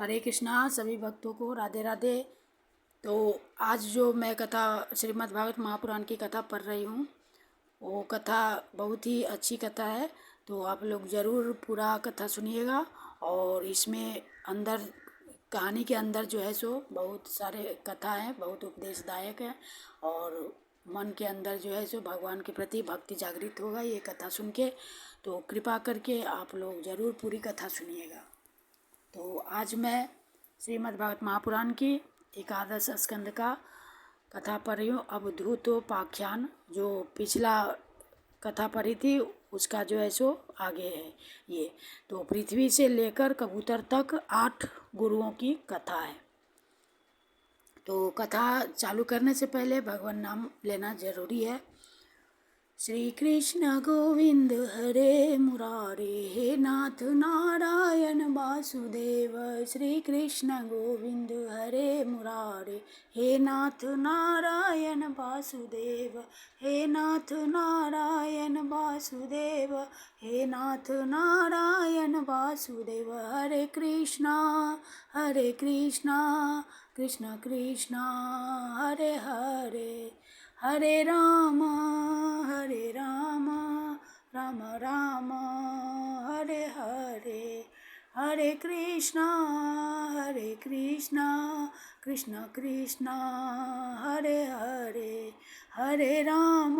हरे कृष्णा सभी भक्तों को राधे राधे। तो आज जो मैं कथा श्रीमद् भागवत महापुराण की कथा पढ़ रही हूँ, वो कथा बहुत ही अच्छी कथा है। तो आप लोग ज़रूर पूरा कथा सुनिएगा। और इसमें अंदर कहानी के अंदर जो है सो बहुत सारे कथा हैं, बहुत उपदेशदायक है। और मन के अंदर जो है सो भगवान के प्रति भक्ति जागृत होगा ये कथा सुन के। तो कृपा करके आप लोग ज़रूर पूरी कथा सुनिएगा। तो आज मैं श्रीमद् भागवत महापुराण की एकादश स्कंद का कथा पढ़ रही हूँ। अवधूतोपाख्यान जो पिछला कथा पढ़ी थी उसका जो है सो आगे है ये। तो पृथ्वी से लेकर कबूतर तक 8 गुरुओं की कथा है। तो कथा चालू करने से पहले भगवान नाम लेना जरूरी है। श्री कृष्ण गोविंद हरे मुरारे, हे नाथ नारायण वासुदेव। श्री कृष्ण गोविंद हरे मुरारे, हे नाथ नारायण वासुदेव। हे नाथ नारायण वासुदेव, हे नाथ नारायण वासुदेव। हरे कृष्णा कृष्ण कृष्ण हरे हरे, हरे राम राम राम हरे हरे। हरे कृष्णा कृष्ण कृष्ण हरे हरे, हरे राम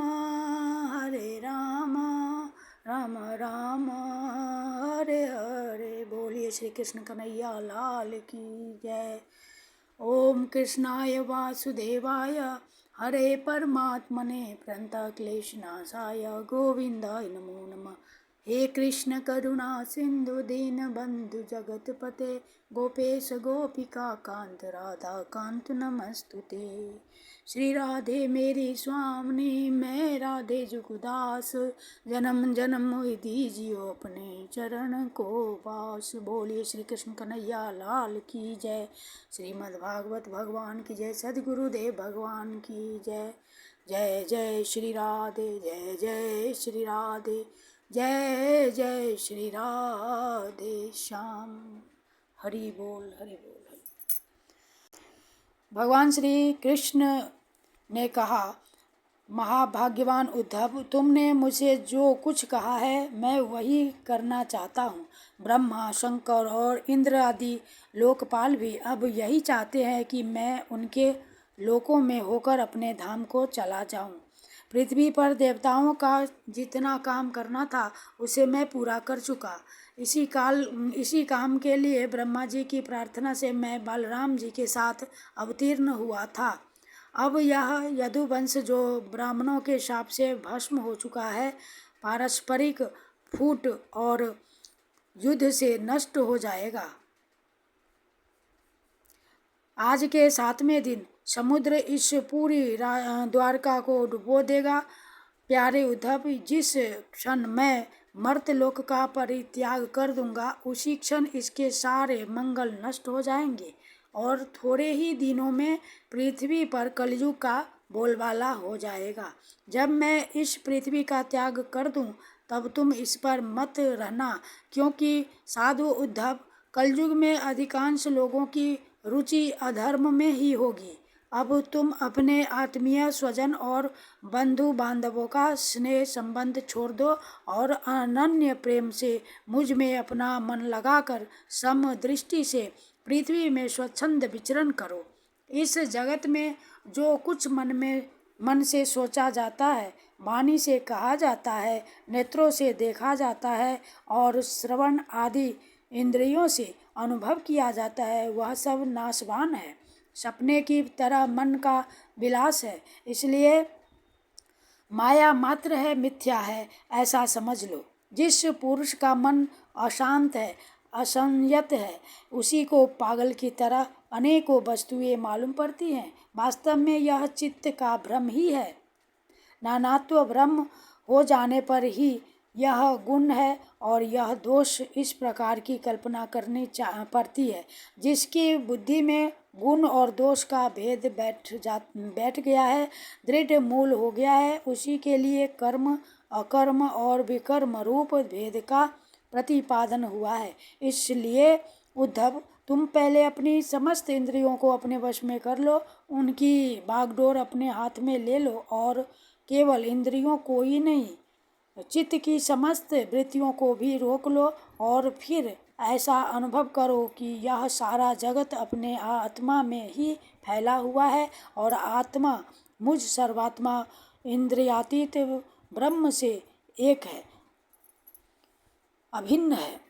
राम राम हरे हरे। बोलिए श्री कृष्ण कन्हैया लाल की जय। ओम कृष्णाय वासुदेवाय हरे परमात्मने प्रणतक्लेशनाशाय गोविंदाय नमो नमः। हे कृष्ण करुणा सिंधु दीनबंधु जगतपते, गोपेश गोपिका कांत राधा कांत नमस्तुते। श्री राधे मेरी स्वामिनी, मैं राधे जुगदास, जन्म जन्म हुई दीजियो अपने चरण को पास। बोलिए श्री कृष्ण कन्हैया लाल की जय। श्रीमद् भागवत भगवान की जय, सद्गुरुदेव भगवान की जय। जय जय श्री राधे, जय जय श्री राधे, जय जय श्री राधे श्याम। हरि बोल हरि बोल हरि। भगवान श्री कृष्ण ने कहा, महाभाग्यवान उद्धव, तुमने मुझे जो कुछ कहा है मैं वही करना चाहता हूँ। ब्रह्मा शंकर और इंद्र आदि लोकपाल भी अब यही चाहते हैं कि मैं उनके लोकों में होकर अपने धाम को चला जाऊँ। पृथ्वी पर देवताओं का जितना काम करना था उसे मैं पूरा कर चुका। इसी काम के लिए ब्रह्मा जी की प्रार्थना से मैं बलराम जी के साथ अवतीर्ण हुआ था। अब यह यदुवंश जो ब्राह्मणों के शाप से भस्म हो चुका है, पारस्परिक फूट और युद्ध से नष्ट हो जाएगा। आज के 7वें दिन समुद्र इस पूरी द्वारका को डुबो देगा। प्यारे उद्धव, जिस क्षण मैं मर्तलोक का परित्याग कर दूंगा उसी क्षण इसके सारे मंगल नष्ट हो जाएंगे और थोड़े ही दिनों में पृथ्वी पर कलयुग का बोलबाला हो जाएगा। जब मैं इस पृथ्वी का त्याग कर दूं तब तुम इस पर मत रहना, क्योंकि साधु उद्धव, कलयुग में अधिकांश लोगों की रुचि अधर्म में ही होगी। अब तुम अपने आत्मीय स्वजन और बंधु बांधवों का स्नेह संबंध छोड़ दो और अनन्य प्रेम से मुझ में अपना मन लगाकर समदृष्टि से पृथ्वी में स्वच्छंद विचरण करो। इस जगत में जो कुछ मन से सोचा जाता है, वाणी से कहा जाता है, नेत्रों से देखा जाता है और श्रवण आदि इंद्रियों से अनुभव किया जाता है, वह सब नाशवान है, सपने की तरह मन का विलास है। इसलिए माया मात्र है, मिथ्या है, ऐसा समझ लो। जिस पुरुष का मन अशांत है, असंयत है, उसी को पागल की तरह अनेकों वस्तुएं मालूम पड़ती हैं। वास्तव में यह चित्त का भ्रम ही है। नानात्व ब्रह्म हो जाने पर ही यह गुण है और यह दोष, इस प्रकार की कल्पना करनी पड़ती है। जिसकी बुद्धि में गुण और दोष का भेद बैठ गया है, दृढ़ मूल हो गया है, उसी के लिए कर्म, अकर्म और विकर्म रूप भेद का प्रतिपादन हुआ है। इसलिए उद्धव, तुम पहले अपनी समस्त इंद्रियों को अपने वश में कर लो, उनकी बागडोर अपने हाथ में ले लो और केवल इंद्रियों को ही नहीं, चित्त की समस्त वृत्तियों को भी रोक लो और फिर ऐसा अनुभव करो कि यह सारा जगत अपने आत्मा में ही फैला हुआ है और आत्मा मुझ सर्वात्मा इंद्रियातीत ब्रह्म से एक है, अभिन्न है।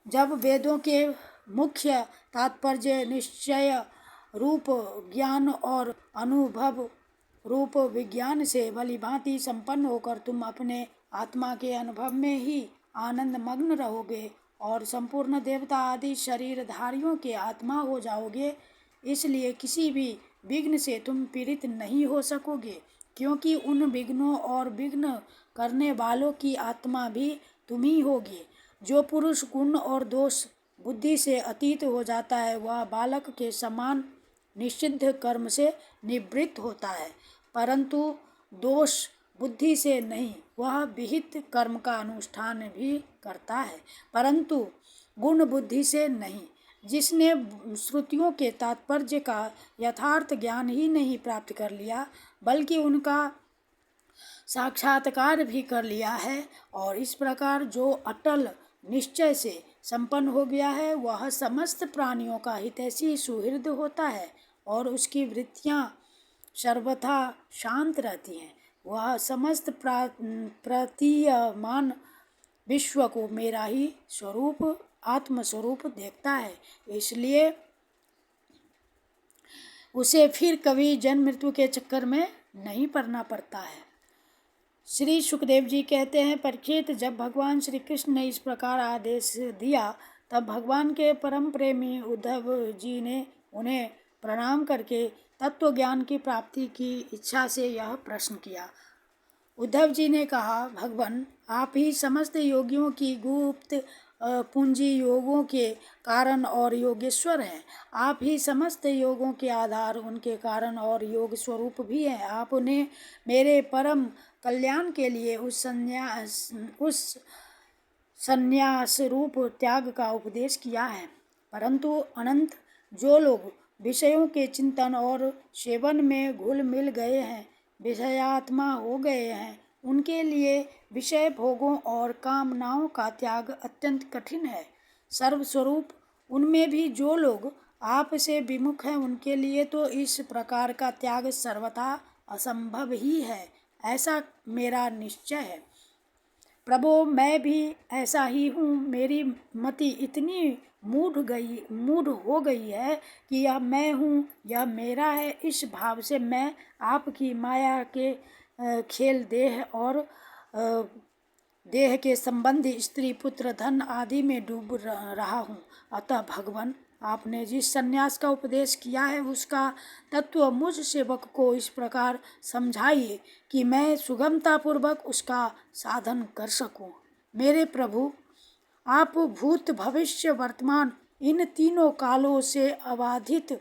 जब वेदों के मुख्य तात्पर्य निश्चय रूप ज्ञान और अनुभव रूप विज्ञान से भलीभांति संपन्न होकर तुम अपने आत्मा के अनुभव में ही आनंद मग्न रहोगे और संपूर्ण देवता आदि शरीरधारियों के आत्मा हो जाओगे। इसलिए किसी भी विघ्न से तुम पीड़ित नहीं हो सकोगे, क्योंकि उन विघ्नों और विघ्न करने वालों की आत्मा भी तुम ही होगी। जो पुरुष गुण और दोष बुद्धि से अतीत हो जाता है वह बालक के समान निषिद्ध कर्म से निवृत्त होता है, परंतु दोष बुद्धि से नहीं, वह विहित कर्म का अनुष्ठान भी करता है, परंतु गुण बुद्धि से नहीं। जिसने श्रुतियों के तात्पर्य का यथार्थ ज्ञान ही नहीं प्राप्त कर लिया बल्कि उनका साक्षात्कार भी कर लिया है और इस प्रकार जो अटल निश्चय से संपन्न हो गया है वह समस्त प्राणियों का हितैषी सुहृद होता है और उसकी वृत्तियां सर्वथा शांत रहती हैं। वह समस्त प्रतीयमान विश्व को मेरा ही स्वरूप आत्मस्वरूप देखता है, इसलिए उसे फिर कभी जन्म मृत्यु के चक्कर में नहीं पड़ना पड़ता है। श्री सुखदेव जी कहते हैं, परीक्षित, जब भगवान श्री कृष्ण ने इस प्रकार आदेश दिया तब भगवान के परम प्रेमी उद्धव जी ने उन्हें प्रणाम करके तत्व ज्ञान की प्राप्ति की इच्छा से यह प्रश्न किया। उद्धव जी ने कहा, भगवान, आप ही समस्त योगियों की गुप्त पूंजी योगों के कारण और योगेश्वर हैं। आप ही समस्त योगों के आधार, उनके कारण और योग स्वरूप भी हैं। आपने मेरे परम कल्याण के लिए उस संन्यास रूप त्याग का उपदेश किया है, परंतु अनंत जो लोग विषयों के चिंतन और सेवन में घुल मिल गए हैं, विषयात्मा हो गए हैं, उनके लिए विषय भोगों और कामनाओं का त्याग अत्यंत कठिन है। सर्वस्वरूप उनमें भी जो लोग आप से विमुख हैं उनके लिए तो इस प्रकार का त्याग सर्वथा असंभव ही है, ऐसा मेरा निश्चय है। प्रभो, मैं भी ऐसा ही हूँ। मेरी मति इतनी मूढ़ हो गई है कि यह मैं हूँ, यह मेरा है, इस भाव से मैं आपकी माया के खेल देह के संबंधी स्त्री पुत्र धन आदि में डूब रहा हूँ। अतः भगवान, आपने जिस संन्यास का उपदेश किया है उसका तत्व मुझ सेवक को इस प्रकार समझाइए कि मैं सुगमतापूर्वक उसका साधन कर सकूं। मेरे प्रभु, आप भूत भविष्य वर्तमान इन तीनों कालों से अबाधित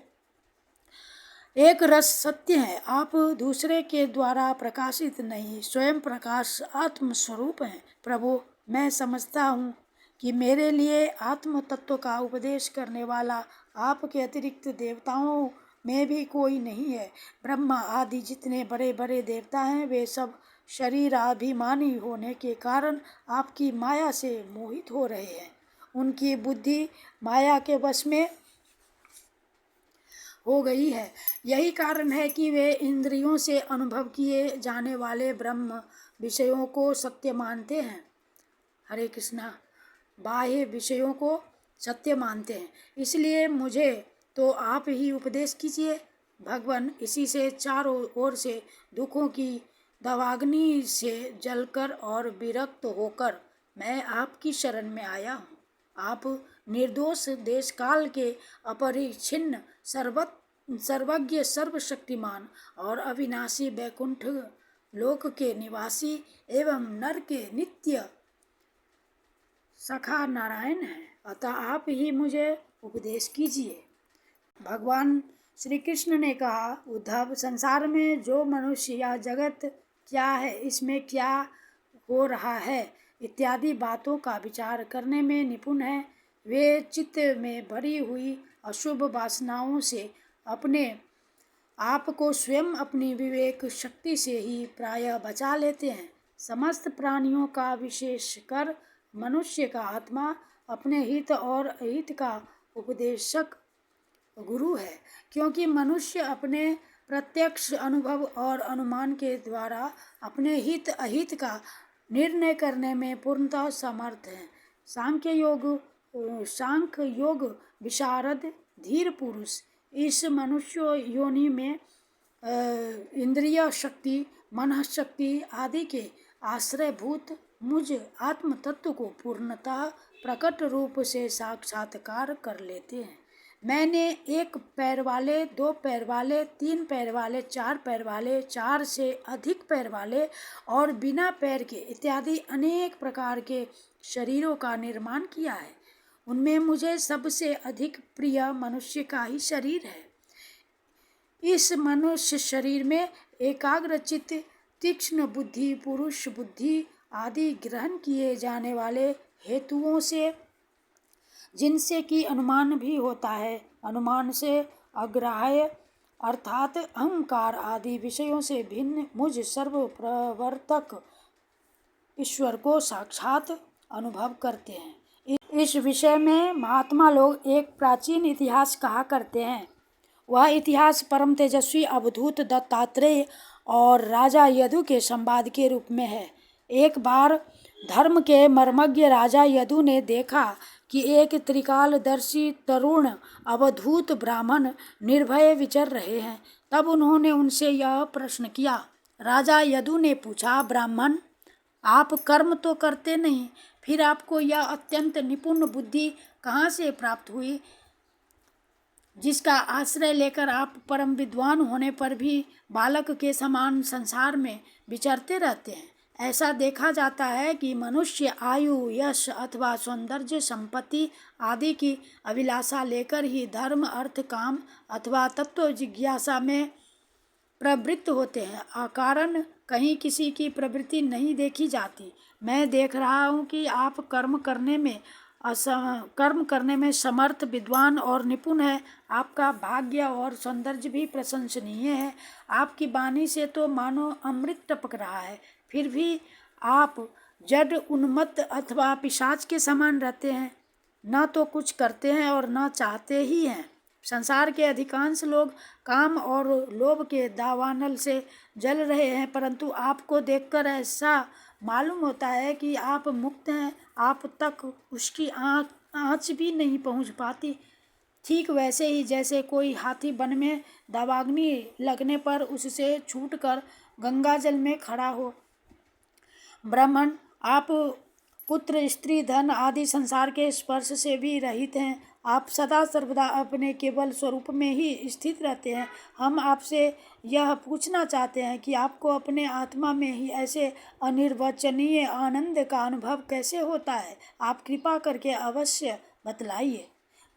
एक रस सत्य है। आप दूसरे के द्वारा प्रकाशित नहीं, स्वयं प्रकाश आत्म स्वरूप हैं। प्रभु, मैं समझता हूँ कि मेरे लिए आत्म तत्व का उपदेश करने वाला आपके अतिरिक्त देवताओं में भी कोई नहीं है। ब्रह्मा आदि जितने बड़े बड़े देवता हैं वे सब शरीराभिमानी होने के कारण आपकी माया से मोहित हो रहे हैं। उनकी बुद्धि माया के वश में हो गई है। यही कारण है कि वे इंद्रियों से अनुभव किए जाने वाले ब्रह्म विषयों को सत्य मानते हैं। हरे कृष्णा, बाह्य विषयों को सत्य मानते हैं। इसलिए मुझे तो आप ही उपदेश कीजिए। भगवान, इसी से चारों ओर से दुखों की दवाग्नि से जलकर और विरक्त होकर मैं आपकी शरण में आया हूँ। आप निर्दोष देश काल के अपरिच्छिन्न सर्वज्ञ सर्वशक्तिमान और अविनाशी वैकुंठ लोक के निवासी एवं नर के नित्य सखा नारायण हैं। अतः आप ही मुझे उपदेश कीजिए। भगवान श्री कृष्ण ने कहा, उद्धव, संसार में जो मनुष्य या जगत क्या है, इसमें क्या हो रहा है इत्यादि बातों का विचार करने में निपुण है, वे चित्त में भरी हुई अशुभ वासनाओं से अपने आप को स्वयं अपनी विवेक शक्ति से ही प्रायः बचा लेते हैं। समस्त प्राणियों का विशेषकर मनुष्य का आत्मा अपने हित और अहित का उपदेशक गुरु है, क्योंकि मनुष्य अपने प्रत्यक्ष अनुभव और अनुमान के द्वारा अपने हित अहित का निर्णय करने में पूर्णतः समर्थ है। सांख्य योग विशारद धीर पुरुष इस मनुष्य योनि में इंद्रिय शक्ति, मन शक्ति आदि के आश्रयभूत मुझ आत्म तत्व को पूर्णतः प्रकट रूप से साक्षात्कार कर लेते हैं। मैंने एक पैर वाले, दो पैर वाले, तीन पैर वाले, चार पैर वाले, चार से अधिक पैर वाले और बिना पैर के इत्यादि अनेक प्रकार के शरीरों का निर्माण किया है। उनमें मुझे सबसे अधिक प्रिय मनुष्य का ही शरीर है। इस मनुष्य शरीर में एकाग्रचित्त, तीक्ष्ण बुद्धि, पुरुष बुद्धि आदि ग्रहण किए जाने वाले हेतुओं से, जिनसे कि अनुमान भी होता है, अनुमान से अग्राह्य अर्थात अहंकार आदि विषयों से भिन्न मुझ सर्व प्रवर्तक ईश्वर को साक्षात अनुभव करते हैं। इस विषय में महात्मा लोग एक प्राचीन इतिहास कहा करते हैं। वह इतिहास परम तेजस्वी अवधूत दत्तात्रेय और राजा यदु के संवाद के रूप में है। एक बार धर्म के मर्मज्ञ राजा यदु ने देखा कि एक त्रिकालदर्शी तरुण अवधूत ब्राह्मण निर्भय विचर रहे हैं। तब उन्होंने उनसे यह प्रश्न किया। राजा यदु ने पूछा, ब्राह्मण, आप कर्म तो करते नहीं, फिर आपको यह अत्यंत निपुण बुद्धि कहाँ से प्राप्त हुई, जिसका आश्रय लेकर आप परम विद्वान होने पर भी बालक के समान संसार में विचरते रहते हैं? ऐसा देखा जाता है कि मनुष्य आयु, यश अथवा सौंदर्य, संपत्ति आदि की अभिलाषा लेकर ही धर्म, अर्थ, काम अथवा तत्व जिज्ञासा में प्रवृत्त होते हैं। अकारण कहीं किसी की प्रवृत्ति नहीं देखी जाती। मैं देख रहा हूँ कि आप कर्म करने में समर्थ, विद्वान और निपुण है। आपका भाग्य और सौंदर्य भी प्रशंसनीय है। आपकी वाणी से तो मानो अमृत टपक रहा है, फिर भी आप जड़, उन्मत्त अथवा पिशाच के समान रहते हैं। न तो कुछ करते हैं और न चाहते ही हैं। संसार के अधिकांश लोग काम और लोभ के दावानल से जल रहे हैं, परंतु आपको देखकर ऐसा मालूम होता है कि आप मुक्त हैं। आप तक उसकी आँच भी नहीं पहुँच पाती। ठीक वैसे ही जैसे कोई हाथी वन में दावाग्नि लगने पर उससे छूटकर गंगा जल में खड़ा हो। ब्राह्मण, आप पुत्र, स्त्री, धन आदि संसार के स्पर्श से भी रहित हैं। आप सदा सर्वदा अपने केवल स्वरूप में ही स्थित रहते हैं। हम आपसे यह पूछना चाहते हैं कि आपको अपने आत्मा में ही ऐसे अनिर्वचनीय आनंद का अनुभव कैसे होता है? आप कृपा करके अवश्य बतलाइए।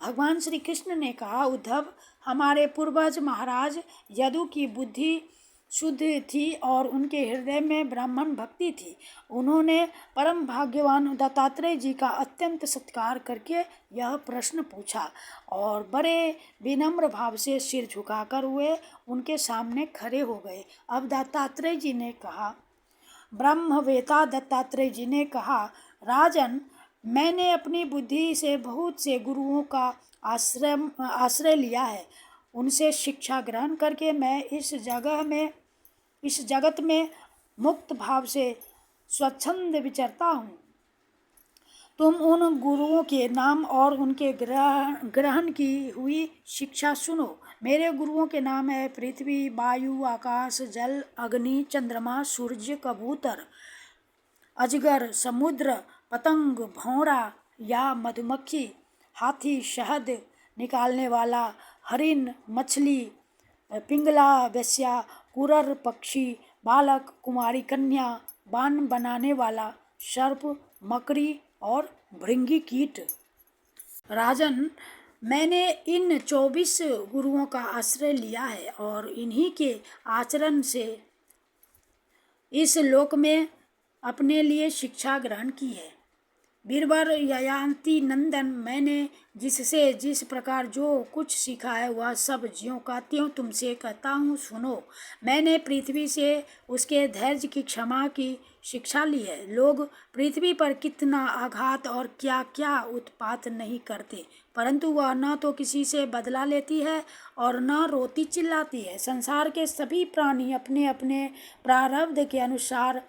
भगवान श्री कृष्ण ने कहा, उद्धव, हमारे पूर्वज महाराज यदु की बुद्धि शुद्ध थी और उनके हृदय में ब्राह्मण भक्ति थी। उन्होंने परम भाग्यवान दत्तात्रेय जी का अत्यंत सत्कार करके यह प्रश्न पूछा और बड़े विनम्र भाव से सिर झुकाकर वे उनके सामने खड़े हो गए। अब दत्तात्रेय जी ने कहा, ब्रह्मवेता दत्तात्रेय जी ने कहा, राजन, मैंने अपनी बुद्धि से बहुत से गुरुओं का आश्रय लिया है। उनसे शिक्षा ग्रहण करके मैं इस जगत में मुक्त भाव से स्वच्छंद विचरता हूँ। तुम उन गुरुओं के नाम और उनके ग्रहण की हुई शिक्षा सुनो। मेरे गुरुओं के नाम है पृथ्वी, वायु, आकाश, जल, अग्नि, चंद्रमा, सूर्य, कबूतर, अजगर, समुद्र, पतंग, भौरा या मधुमक्खी, हाथी, शहद निकालने वाला, हरिण, मछली, पिंगला, वेश्या, कुरर, पक्षी, बालक, कुमारी कन्या, बाण बनाने वाला, सर्प, मकड़ी और भृंगी कीट। राजन, मैंने इन 24 गुरुओं का आश्रय लिया है और इन्हीं के आचरण से इस लोक में अपने लिए शिक्षा ग्रहण की है। बीरबर ययाति नंदन, मैंने जिससे जिस प्रकार जो कुछ सीखा है वह सब ज्यों का त्यों तुमसे कहता हूँ, सुनो। मैंने पृथ्वी से उसके धैर्य की, क्षमा की शिक्षा ली है। लोग पृथ्वी पर कितना आघात और क्या क्या उत्पात नहीं करते, परंतु वह न तो किसी से बदला लेती है और न रोती चिल्लाती है। संसार के सभी प्राणी अपने अपने प्रारब्ध के अनुसार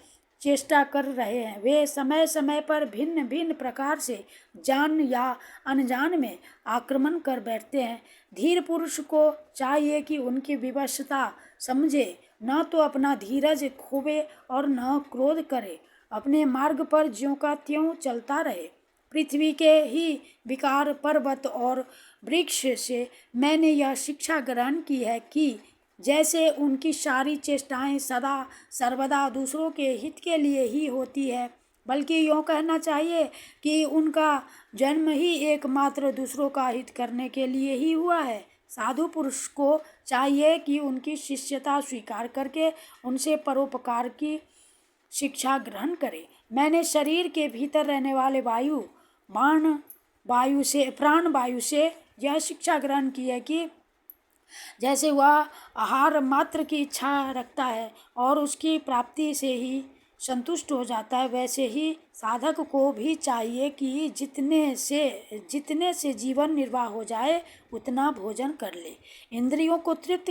चेष्टा कर रहे हैं। वे समय समय पर भिन्न भिन्न प्रकार से जान या अनजान में आक्रमण कर बैठते हैं। धीर पुरुष को चाहिए कि उनकी विवशता समझे, न तो अपना धीरज खोवे और न क्रोध करे, अपने मार्ग पर ज्यों का त्यों चलता रहे। पृथ्वी के ही विकार, पर्वत और वृक्ष से मैंने यह शिक्षा ग्रहण की है कि जैसे उनकी सारी चेष्टाएं सदा सर्वदा दूसरों के हित के लिए ही होती है, बल्कि यूँ कहना चाहिए कि उनका जन्म ही एकमात्र दूसरों का हित करने के लिए ही हुआ है। साधु पुरुष को चाहिए कि उनकी शिष्यता स्वीकार करके उनसे परोपकार की शिक्षा ग्रहण करे। मैंने शरीर के भीतर रहने वाले प्राण वायु से यह शिक्षा ग्रहण की है कि जैसे वह आहार मात्र की इच्छा रखता है और उसकी प्राप्ति से ही संतुष्ट हो जाता है, वैसे ही साधक को भी चाहिए कि जितने से जीवन निर्वाह हो जाए उतना भोजन कर ले। इंद्रियों को तृप्त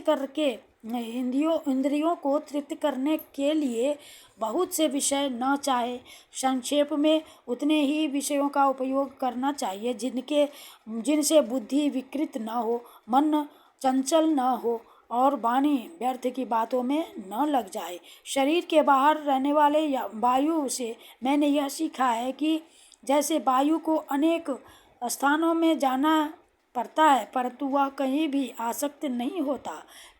करने के लिए बहुत से विषय न चाहे, संक्षेप में उतने ही विषयों का उपयोग करना चाहिए जिनसे बुद्धि विकृत न हो, मन चंचल न हो और वाणी व्यर्थ की बातों में न लग जाए। शरीर के बाहर रहने वाले वायु से मैंने यह सीखा है कि जैसे वायु को अनेक स्थानों में जाना पड़ता है, परंतु वह कहीं भी आसक्त नहीं होता,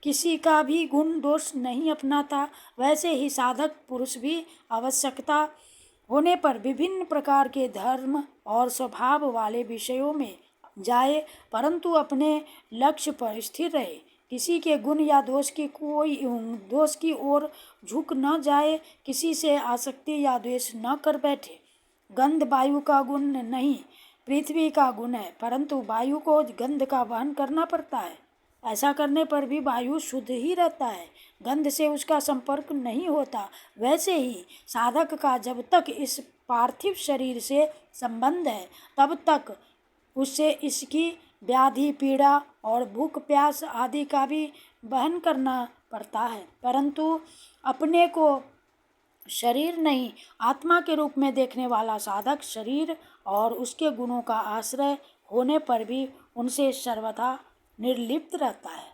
किसी का भी गुण दोष नहीं अपनाता, वैसे ही साधक पुरुष भी आवश्यकता होने पर विभिन्न प्रकार के धर्म और स्वभाव वाले विषयों में जाए, परंतु अपने लक्ष्य पर स्थिर रहे। किसी के गुण या दोष की ओर झुक न जाए, किसी से आसक्ति या द्वेष न कर बैठे। गंध वायु का गुण नहीं, पृथ्वी का गुण है, परंतु वायु को गंध का वहन करना पड़ता है। ऐसा करने पर भी वायु शुद्ध ही रहता है, गंध से उसका संपर्क नहीं होता। वैसे ही साधक का जब तक इस पार्थिव शरीर से संबंध है, तब तक उससे इसकी व्याधि, पीड़ा और भूख प्यास आदि का भी वहन करना पड़ता है, परंतु अपने को शरीर नहीं आत्मा के रूप में देखने वाला साधक शरीर और उसके गुणों का आश्रय होने पर भी उनसे सर्वथा निर्लिप्त रहता है।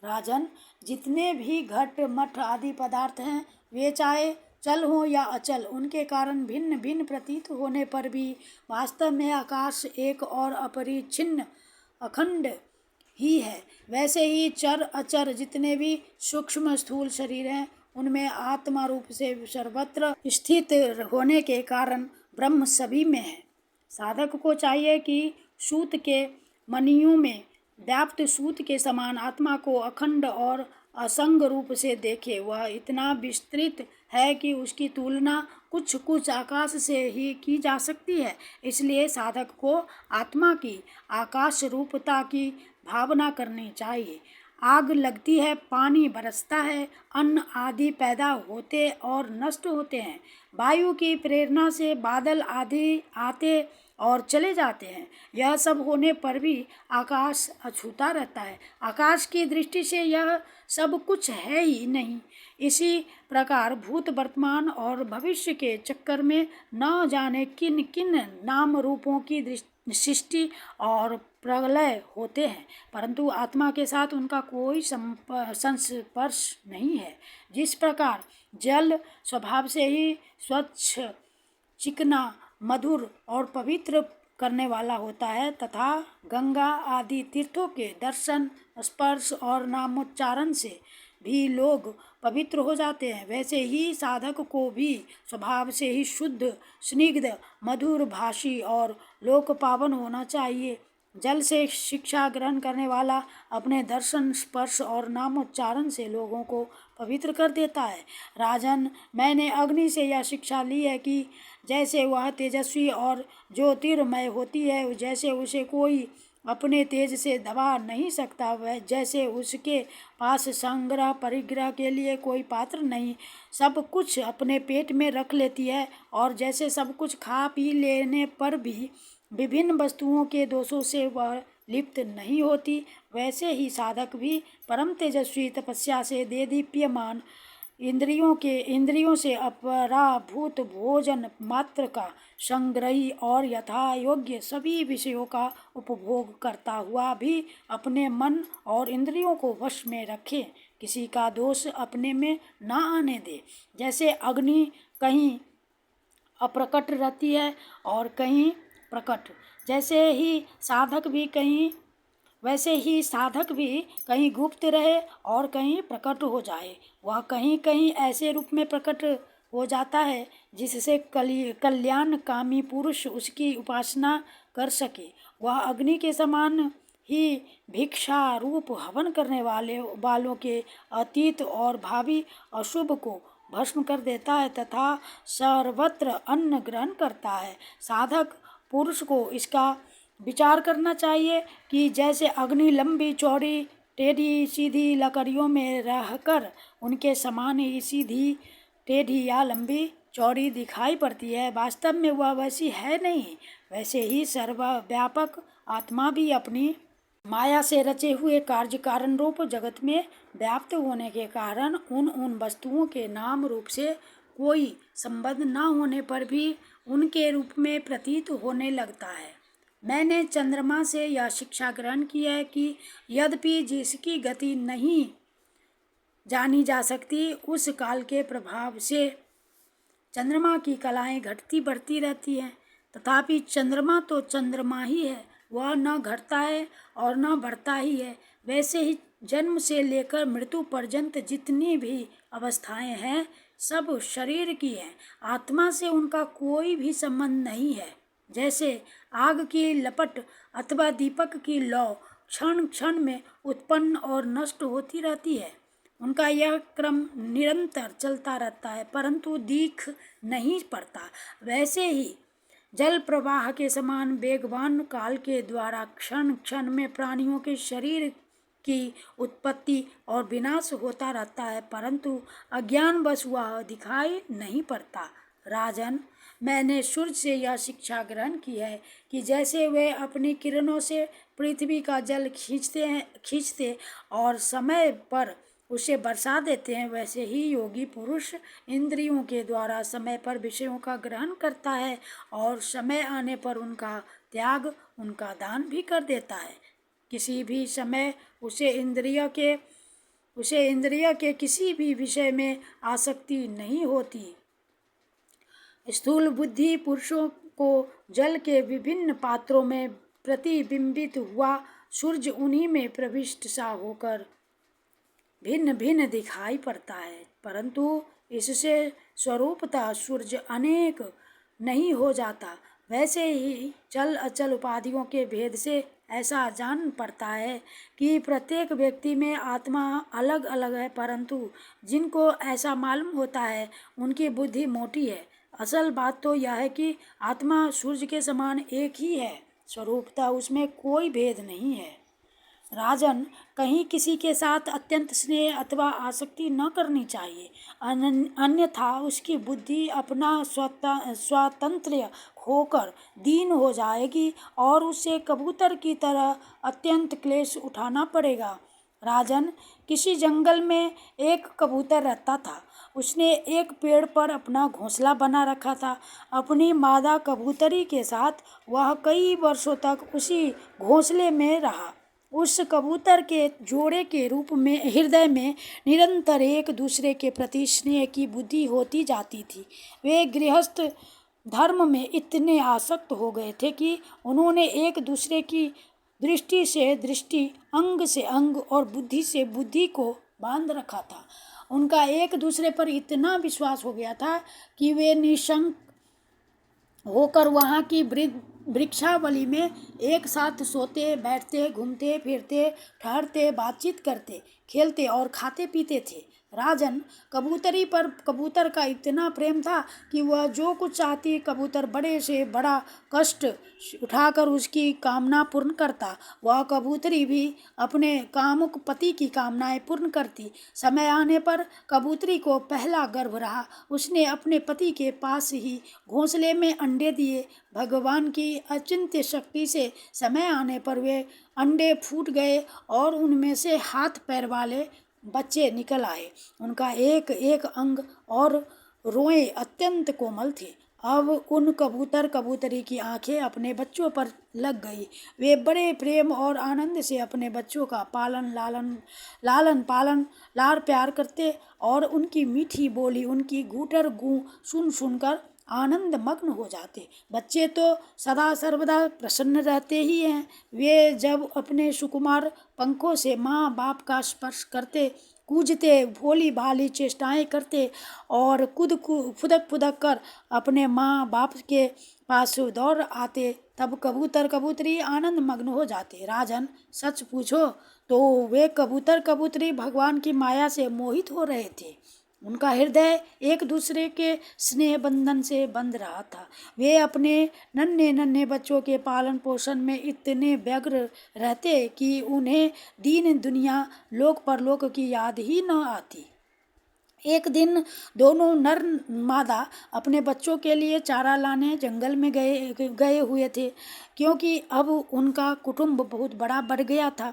राजन, जितने भी घट मठ आदि पदार्थ हैं, वे चाहे चल हो या अचल, उनके कारण भिन्न भिन्न प्रतीत होने पर भी वास्तव में आकाश एक और अपरिच्छिन्न अखंड ही है। वैसे ही चर अचर जितने भी सूक्ष्म स्थूल शरीर हैं, उनमें आत्मा रूप से सर्वत्र स्थित होने के कारण ब्रह्म सभी में है। साधक को चाहिए कि सूत के मणियों में व्याप्त सूत के समान आत्मा को अखंड और असंग रूप से देखे। वह इतना विस्तृत है कि उसकी तुलना कुछ कुछ आकाश से ही की जा सकती है। इसलिए साधक को आत्मा की आकाश रूपता की भावना करनी चाहिए। आग लगती है, पानी बरसता है, अन्न आदि पैदा होते और नष्ट होते हैं, वायु की प्रेरणा से बादल आदि आते और चले जाते हैं। यह सब होने पर भी आकाश अछूता रहता है। आकाश की दृष्टि से यह सब कुछ है ही नहीं। इसी प्रकार भूत, वर्तमान और भविष्य के चक्कर में न जाने किन किन नाम रूपों की सृष्टि और प्रलय होते हैं, परंतु आत्मा के साथ उनका कोई संस्पर्श नहीं है। जिस प्रकार जल स्वभाव से ही स्वच्छ, चिकना, मधुर और पवित्र करने वाला होता है, तथा गंगा आदि तीर्थों के दर्शन, स्पर्श और नामोच्चारण से भी लोग पवित्र हो जाते हैं, वैसे ही साधक को भी स्वभाव से ही शुद्ध, स्निग्ध, मधुर भाषी और लोक पावन होना चाहिए। जल से शिक्षा ग्रहण करने वाला अपने दर्शन, स्पर्श और नामोच्चारण से लोगों को पवित्र कर देता है। राजन, मैंने अग्नि से यह शिक्षा ली है कि जैसे वह तेजस्वी और ज्योतिर्मय होती है, जैसे उसे कोई अपने तेज से दबा नहीं सकता, वह जैसे उसके पास संग्रह परिग्रह के लिए कोई पात्र नहीं, सब कुछ अपने पेट में रख लेती है, और जैसे सब कुछ खा पी लेने पर भी विभिन्न वस्तुओं के दोषों से वह लिप्त नहीं होती, वैसे ही साधक भी परम तेजस्वी तपस्या से देदीप्यमान इंद्रियों से अपराभूत भोजन मात्र का संग्रही और यथा योग्य सभी विषयों का उपभोग करता हुआ भी अपने मन और इंद्रियों को वश में रखे, किसी का दोष अपने में ना आने दे। जैसे अग्नि कहीं अप्रकट रहती है और कहीं प्रकट, वैसे ही साधक भी कहीं गुप्त रहे और कहीं प्रकट हो जाए। वह कहीं कहीं ऐसे रूप में प्रकट हो जाता है जिससे कल्याणकामी पुरुष उसकी उपासना कर सके। वह अग्नि के समान ही भिक्षा रूप हवन करने वालों के अतीत और भावी अशुभ को भस्म कर देता है तथा सर्वत्र अन्न ग्रहण करता है। साधक पुरुष को इसका विचार करना चाहिए कि जैसे अग्नि लंबी चौड़ी टेढ़ी सीधी लकड़ियों में रहकर उनके समान ही सीधी टेढ़ी या लंबी चौड़ी दिखाई पड़ती है, वास्तव में वह वैसी है नहीं। वैसे ही सर्वव्यापक आत्मा भी अपनी माया से रचे हुए कार्य कारण रूप जगत में व्याप्त होने के कारण उन वस्तुओं के नाम रूप से कोई संबंध न होने पर भी उनके रूप में प्रतीत होने लगता है। मैंने चंद्रमा से यह शिक्षा ग्रहण की है कि यद्यपि जिसकी गति नहीं जानी जा सकती, उस काल के प्रभाव से चंद्रमा की कलाएं घटती बढ़ती रहती हैं, तथापि चंद्रमा तो चंद्रमा ही है, वह न घटता है और न बढ़ता ही है। वैसे ही जन्म से लेकर मृत्यु पर्यंत जितनी भी अवस्थाएं हैं सब शरीर की हैं, आत्मा से उनका कोई भी संबंध नहीं है। जैसे आग की लपट अथवा दीपक की लौ क्षण क्षण में उत्पन्न और नष्ट होती रहती है, उनका यह क्रम निरंतर चलता रहता है परंतु दिख नहीं पड़ता। वैसे ही जल प्रवाह के समान वेगवान काल के द्वारा क्षण क्षण में प्राणियों के शरीर की उत्पत्ति और विनाश होता रहता है, परंतु अज्ञानवश वह दिखाई नहीं पड़ता। राजन, मैंने सूर्य से यह शिक्षा ग्रहण की है कि जैसे वे अपनी किरणों से पृथ्वी का जल खींचते और समय पर उसे बरसा देते हैं, वैसे ही योगी पुरुष इंद्रियों के द्वारा समय पर विषयों का ग्रहण करता है और समय आने पर उनका त्याग, उनका दान भी कर देता है। किसी भी समय उसे इंद्रिय के किसी भी विषय में आसक्ति नहीं होती। स्थूल बुद्धि पुरुषों को जल के विभिन्न पात्रों में प्रतिबिंबित हुआ सूर्य उन्हीं में प्रविष्ट सा होकर भिन्न भिन्न दिखाई पड़ता है, परंतु इससे स्वरूपतः सूर्य अनेक नहीं हो जाता। वैसे ही चल अचल उपाधियों के भेद से ऐसा जान पड़ता है कि प्रत्येक व्यक्ति में आत्मा अलग अलग है, परंतु जिनको ऐसा मालूम होता है उनकी बुद्धि मोटी है। असल बात तो यह है कि आत्मा सूर्य के समान एक ही है, स्वरूपतः उसमें कोई भेद नहीं है। राजन, कहीं किसी के साथ अत्यंत स्नेह अथवा आसक्ति न करनी चाहिए, अन्यथा उसकी बुद्धि अपना स्वातंत्र्य खोकर दीन हो जाएगी और उसे कबूतर की तरह अत्यंत क्लेश उठाना पड़ेगा। राजन, किसी जंगल में एक कबूतर रहता था। उसने एक पेड़ पर अपना घोंसला बना रखा था। अपनी मादा कबूतरी के साथ वह कई वर्षों तक उसी घोंसले में रहा। उस कबूतर के जोड़े के रूप में हृदय में निरंतर एक दूसरे के प्रति स्नेह की बुद्धि होती जाती थी। वे गृहस्थ धर्म में इतने आसक्त हो गए थे कि उन्होंने एक दूसरे की दृष्टि से दृष्टि, अंग से अंग और बुद्धि से बुद्धि को बांध रखा था। उनका एक दूसरे पर इतना विश्वास हो गया था कि वे निशंक होकर वहाँ की वृक्षावली में एक साथ सोते, बैठते, घूमते फिरते, ठहरते, बातचीत करते, खेलते और खाते पीते थे। राजन कबूतरी पर कबूतर का इतना प्रेम था कि वह जो कुछ चाहती कबूतर बड़े से बड़ा कष्ट उठाकर उसकी कामना पूर्ण करता। वह कबूतरी भी अपने कामुक पति की कामनाएं पूर्ण करती। समय आने पर कबूतरी को पहला गर्भ रहा। उसने अपने पति के पास ही घोंसले में अंडे दिए। भगवान की अचिंत्य शक्ति से समय आने पर वे अंडे फूट गए और उनमें से हाथ पैर वाले बच्चे निकल आए। उनका एक एक अंग और रोएं अत्यंत कोमल थे। अब उन कबूतर कबूतरी की आंखें अपने बच्चों पर लग गई। वे बड़े प्रेम और आनंद से अपने बच्चों का लालन पालन लाड़ प्यार करते और उनकी मीठी बोली, उनकी गूटर गूं सुन सुनकर आनंद मग्न हो जाते। बच्चे तो सदा सर्वदा प्रसन्न रहते ही हैं। वे जब अपने सुकुमार पंखों से माँ बाप का स्पर्श करते, कूजते, भोली भाली चेष्टाएं करते और फुदक फुदक कर अपने माँ बाप के पास दौड़ आते, तब कबूतर कबूतरी आनंद मग्न हो जाते। राजन, सच पूछो तो वे कबूतर कबूतरी भगवान की माया से मोहित हो रहे थे। उनका हृदय एक दूसरे के स्नेह बंधन से बंध रहा था। वे अपने नन्हे नन्हे बच्चों के पालन पोषण में इतने व्यग्र रहते कि उन्हें दीन दुनिया लोक परलोक की याद ही न आती। एक दिन दोनों नर मादा अपने बच्चों के लिए चारा लाने जंगल में गए हुए थे, क्योंकि अब उनका कुटुंब बहुत बड़ा बढ़ गया था।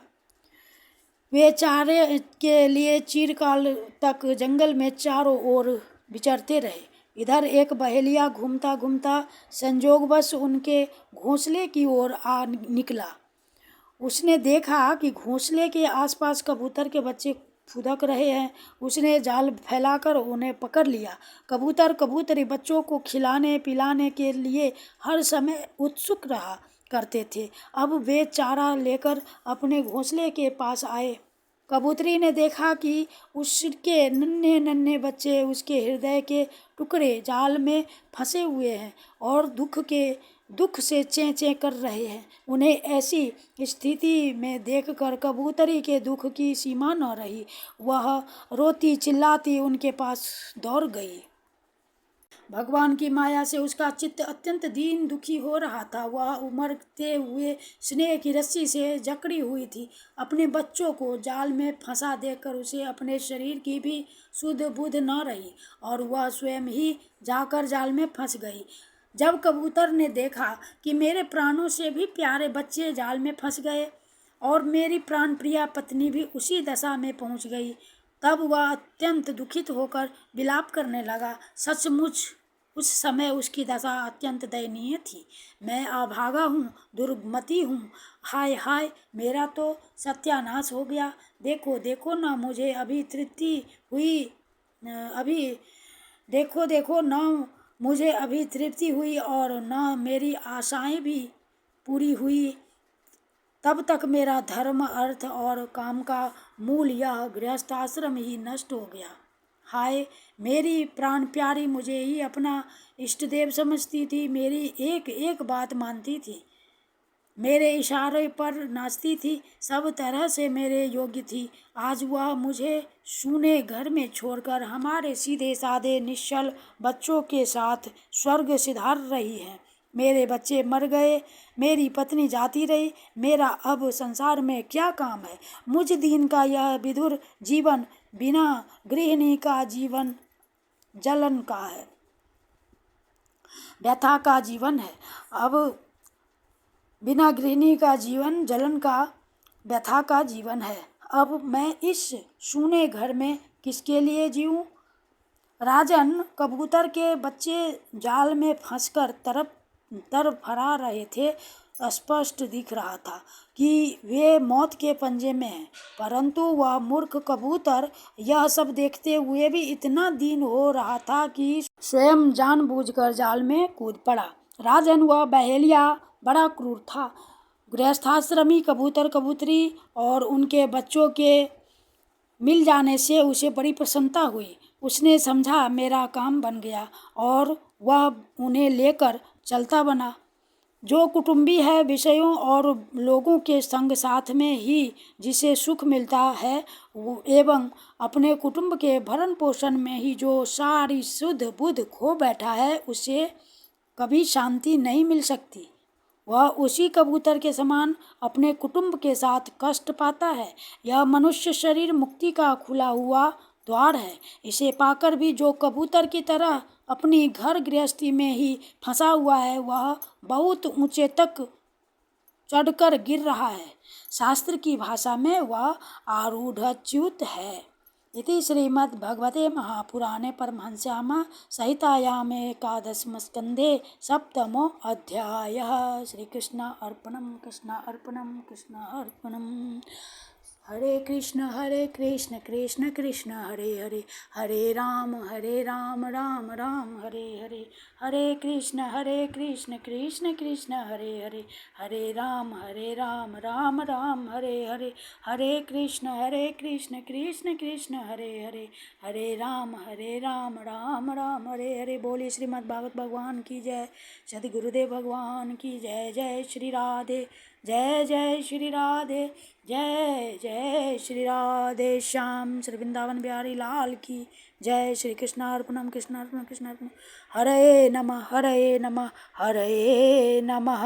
वे चारे के लिए चिरकाल तक जंगल में चारों ओर विचरते रहे। इधर एक बहेलिया घूमता घूमता संजोगवश उनके घोंसले की ओर आ निकला। उसने देखा कि घोंसले के आसपास कबूतर के बच्चे फुदक रहे हैं। उसने जाल फैलाकर उन्हें पकड़ लिया। कबूतर कबूतरी बच्चों को खिलाने पिलाने के लिए हर समय उत्सुक रहा करते थे। अब वे चारा लेकर अपने घोंसले के पास आए। कबूतरी ने देखा कि उसके नन्हे नन्हे बच्चे उसके हृदय के टुकड़े जाल में फंसे हुए हैं और दुख से चें चें कर रहे हैं। उन्हें ऐसी स्थिति में देखकर कबूतरी के दुख की सीमा न रही। वह रोती चिल्लाती उनके पास दौड़ गई। भगवान की माया से उसका चित्त अत्यंत दीन दुखी हो रहा था। वह उमड़ते हुए स्नेह की रस्सी से जकड़ी हुई थी। अपने बच्चों को जाल में फंसा देकर उसे अपने शरीर की भी सुध बुध न रही और वह स्वयं ही जाकर जाल में फंस गई। जब कबूतर ने देखा कि मेरे प्राणों से भी प्यारे बच्चे जाल में फंस गए और मेरी प्राण प्रिया पत्नी भी उसी दशा में पहुंच गई, तब वह अत्यंत दुखित होकर विलाप करने लगा। सचमुच उस समय उसकी दशा अत्यंत दयनीय थी। मैं अभागा हूँ, दुर्गति हूँ। हाय हाय, मेरा तो सत्यानाश हो गया। देखो देखो ना मुझे अभी तृप्ति हुई अभी देखो देखो न मुझे अभी तृप्ति हुई और न मेरी आशाएं भी पूरी हुई। तब तक मेरा धर्म अर्थ और काम का मूल यह गृहस्थाश्रम ही नष्ट हो गया। हाय, मेरी प्राण प्यारी मुझे ही अपना इष्टदेव समझती थी, मेरी एक एक बात मानती थी, मेरे इशारे पर नाचती थी, सब तरह से मेरे योग्य थी। आज वह मुझे सूने घर में छोड़कर हमारे सीधे साधे निश्चल बच्चों के साथ स्वर्ग सिधार रही है। मेरे बच्चे मर गए, मेरी पत्नी जाती रही, मेरा अब संसार में क्या काम है। मुझ दीन का यह विधुर जीवन बिना गृहिणी का जीवन जलन का है, व्यथा का जीवन है। अब बिना गृहिणी का जीवन जलन का व्यथा का जीवन है। अब मैं इस सूने घर में किसके लिए जीऊं। राजन, कबूतर के बच्चे जाल में फंसकर तरफरा रहे थे। स्पष्ट दिख रहा था कि वे मौत के पंजे में हैं, परंतु वह मूर्ख कबूतर यह सब देखते हुए भी इतना दीन हो रहा था कि स्वयं जानबूझकर जाल में कूद पड़ा। राजन, वह बहेलिया बड़ा क्रूर था। गृहस्थाश्रमी कबूतर कबूतरी और उनके बच्चों के मिल जाने से उसे बड़ी प्रसन्नता हुई। उसने समझा मेरा काम बन गया और वह उन्हें लेकर चलता बना। जो कुटुंबी है विषयों और लोगों के संग साथ में ही जिसे सुख मिलता है एवं अपने कुटुंब के भरण पोषण में ही जो सारी शुद्ध बुद्ध खो बैठा है उसे कभी शांति नहीं मिल सकती। वह उसी कबूतर के समान अपने कुटुंब के साथ कष्ट पाता है। यह मनुष्य शरीर मुक्ति का खुला हुआ द्वार है। इसे पाकर भी जो कबूतर की तरह अपनी घर गृहस्थी में ही फंसा हुआ है वह बहुत ऊंचे तक चढ़कर गिर रहा है। शास्त्र की भाषा में वह आरूढ़च्युत है। इति श्रीमद्भगवते महापुराणे परमहंस्याम संहितायाम एकादशमस्कन्धे सप्तमो अध्यायः। श्रीकृष्ण अर्पणम् कृष्ण अर्पणम् कृष्ण अर्पणम्। हरे कृष्ण कृष्ण कृष्ण हरे हरे, हरे राम राम राम हरे हरे, हरे कृष्ण कृष्ण कृष्ण हरे हरे, हरे राम राम राम हरे हरे, हरे कृष्ण कृष्ण कृष्ण हरे हरे, हरे राम राम राम हरे हरे। बोलिए श्रीमद् भागवत भगवान की जय, सद् गुरुदेव भगवान की जय। जय श्री राधे, जय जय श्री राधे, जय जय श्री राधे श्याम श्री वृंदावन बिहारी लाल की जय। श्री कृष्णार्पणम कृष्णार्पणम कृष्णार्पणम। हरे नमः हरे नमः हरे नमः।